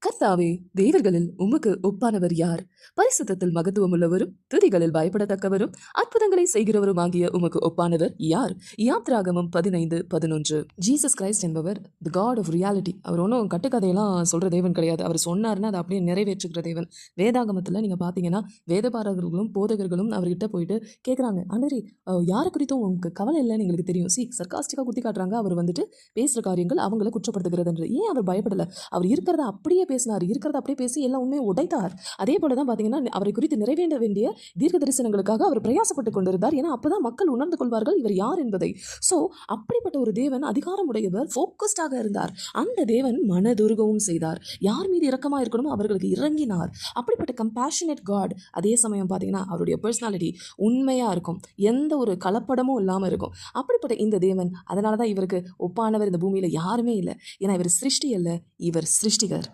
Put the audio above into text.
கர்த்தாவே, தேவர்களில் உமக்கு ஒப்பானவர் யார்? பரிசுத்தத்தில் மகத்துவம் உள்ளவரும் துதிகளில் பயப்படத்தக்கவரும் அற்புதங்களை செய்கிறவரும் ஆகிய உமக்கு ஒப்பானவர் யார்? யாத்ராகமம் 15:11. ஜீசஸ் கிரைஸ்ட் என்பவர் தி காட் ஆஃப் ரியாலிட்டி. அவர் ஒன்றும் கட்டுக்கதையெல்லாம் சொல்ற தேவன் கிடையாது. அவர் சொன்னார்னா அதை அப்படியே நிறைவேற்றுகிற தேவன். வேதாகமத்தில் நீங்க பார்த்தீங்கன்னா வேதபாரகர்களும் போதகர்களும் அவர்கிட்ட போயிட்டு கேட்குறாங்க, ஆண்டவரே யாரை குறித்தும் உங்களுக்கு கவலை இல்லைன்னு எங்களுக்கு தெரியும். சர்காஸ்டிக்காக குத்தி காட்டுறாங்க. அவர் வந்துட்டு பேசுகிற காரியங்கள் அவங்கள குற்றப்படுத்துகிறது. ஏன் அவர் பயப்படலை? அவர் இருக்கிறத அப்படியே பேசினார். இருக்கிறத அப்படியே பேசி எல்லா உண்மையை உடைத்தார். அதே போல தான் பார்த்தீங்கன்னா அவரை குறித்து நிறைவேற்ற வேண்டிய தீர்க்க தரிசனங்களுக்காக அவர் பிரயாசப்பட்டு கொண்டிருந்தார். ஏன்னா அப்பதான் மக்கள் உணர்ந்து கொள்வார்கள் இவர் யார் என்பதை. ஸோ அப்படிப்பட்ட ஒரு தேவன், அதிகாரமுடையவர், ஃபோக்கஸ்டாக இருந்தார். அந்த தேவன் மனதுருகவும் செய்தார். யார் மீது இரக்கமாக இருக்கணுமோ அவர்களுக்கு இறங்கினார். அப்படிப்பட்ட கம்பேஷனேட் காட். அதே சமயம் பார்த்தீங்கன்னா அவருடைய பர்சனாலிட்டி உண்மையாக இருக்கும். எந்த ஒரு கலப்படமும் இல்லாமல் இருக்கும். அப்படிப்பட்ட இந்த தேவன், அதனால தான் இவருக்கு ஒப்பானவர் இந்த பூமியில் யாருமே இல்லை. ஏன்னா இவர் சிருஷ்டி அல்ல, இவர் சிருஷ்டிகர்.